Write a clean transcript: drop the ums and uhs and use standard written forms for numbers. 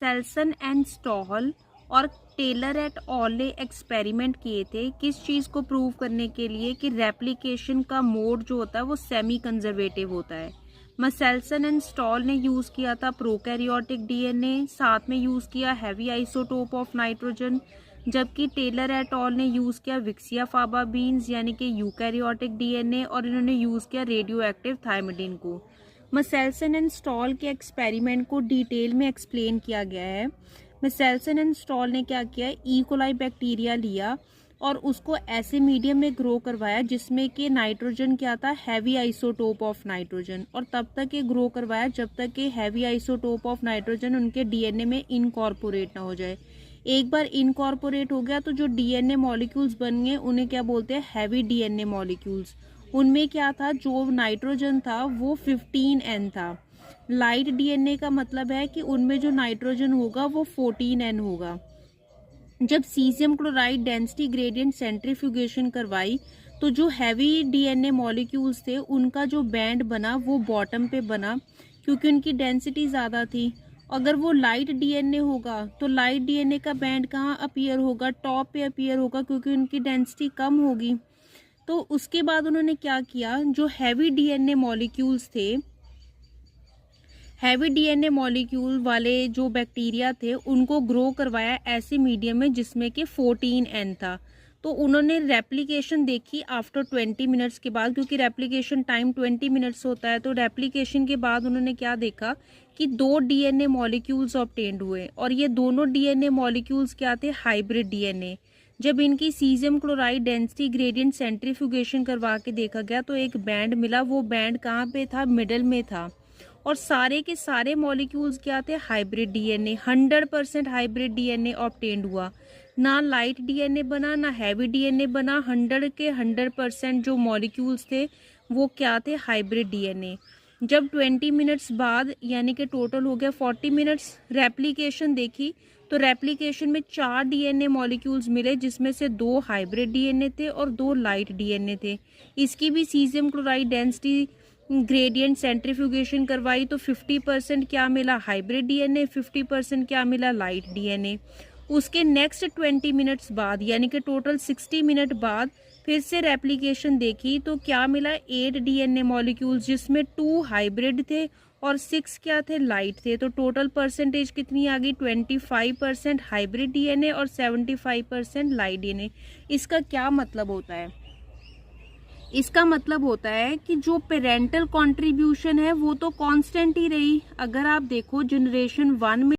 Selsun and stall और Taylor at all ने experiment किए थे किस चीज़ को प्रूव करने के लिए कि रेप्लिकेशन का मोड जो होता है वो सेमी कंजर्वेटिव होता है। मसेल्सन एंड स्टॉल ने यूज़ किया था प्रोकैरियोटिक डीएनए, साथ में यूज़ किया हैवी आइसोटोप ऑफ नाइट्रोजन, जबकि टेलर एट ऑल ने यूज़ किया विक्सिया फाबा बीन्स यानी कि यूकैरियोटिक डीएनए और इन्होंने यूज़ किया रेडियो एक्टिव थायमिडिन को। मसेल्सन एंड स्टॉल के एक्सपेरिमेंट को डिटेल में एक्सप्लेन किया गया है। मसेल्सन एंड स्टॉल ने क्या किया, ई कोलाई बैक्टीरिया लिया और उसको ऐसे मीडियम में ग्रो करवाया जिसमें कि नाइट्रोजन क्या था, हैवी आइसोटोप ऑफ नाइट्रोजन, और तब तक ये ग्रो करवाया जब तक कि हैवी आइसोटोप ऑफ नाइट्रोजन उनके डीएनए में इनकॉर्पोरेट ना हो जाए। एक बार इनकॉर्पोरेट हो गया तो जो डीएनए मॉलिक्यूल्स बन गए उन्हें क्या बोलते हैं, हैवी डीएनए मॉलिक्यूल्स। उनमें क्या था, जो नाइट्रोजन था वो 15N था। लाइट डीएनए का मतलब है कि उनमें जो नाइट्रोजन होगा वो 14N होगा। जब caesium chloride density gradient centrifugation करवाई तो जो हैवी डीएनए मॉलिक्यूल्स थे उनका जो बैंड बना वो बॉटम पे बना क्योंकि उनकी डेंसिटी ज़्यादा थी। अगर वो लाइट डीएनए होगा तो लाइट डीएनए का बैंड कहाँ अपीयर होगा, टॉप पे अपीयर होगा क्योंकि उनकी डेंसिटी कम होगी। तो उसके बाद उन्होंने क्या किया, जो हैवी डीएनए मॉलिक्यूल्स थे, हैवी डीएनए मॉलिक्यूल वाले जो बैक्टीरिया थे उनको ग्रो करवाया ऐसे मीडियम में जिसमें कि 14N था। तो उन्होंने रेप्लिकेशन देखी आफ्टर 20 मिनट्स के बाद, क्योंकि रेप्लिकेशन टाइम 20 मिनट्स होता है। तो रेप्लिकेशन के बाद उन्होंने क्या देखा कि 2 डीएनए मॉलिक्यूल्स ऑब्टेन्ड हुए और ये दोनों डीएनए मॉलिक्यूल्स क्या थे, हाइब्रिड डीएनए। जब इनकी caesium chloride density gradient centrifugation करवा के देखा गया तो एक बैंड मिला। वो बैंड कहाँ पे था, मिडल में था। और सारे के सारे मॉलिक्यूल्स क्या थे, hybrid DNA. 100% hybrid DNA obtained हुआ। ना लाइट डीएनए बना ना हैवी डीएनए बना। 100 के 100% जो मॉलिक्यूल्स थे वो क्या थे, हाइब्रिड डीएनए। जब 20 मिनट्स बाद यानी कि टोटल हो गया 40 मिनट्स, रेप्लिकेशन देखी तो रेप्लिकेशन में 4 डीएनए मॉलिक्यूल्स मिले जिसमें से 2 हाइब्रिड डीएनए थे और 2 लाइट डीएनए थे। इसकी भी caesium chloride density gradient centrifugation करवाई तो 50% क्या मिला, हाइब्रिड डीएनए, 50% क्या मिला, लाइट डीएनए। उसके नेक्स्ट 20 मिनट्स बाद यानी कि टोटल 60 मिनट बाद फिर से रेप्लिकेशन देखी तो क्या मिला, 8 डीएनए मॉलिक्यूल्स जिसमें 2 हाइब्रिड थे और 6 क्या थे, लाइट थे। तो टोटल परसेंटेज कितनी आ गई, 25% हाइब्रिड डीएनए और 75% लाइट डीएनए। इसका क्या मतलब होता है, इसका मतलब होता है कि जो पेरेंटल कंट्रीब्यूशन है वो तो कांस्टेंट ही रही। अगर आप देखो जनरेशन 1 में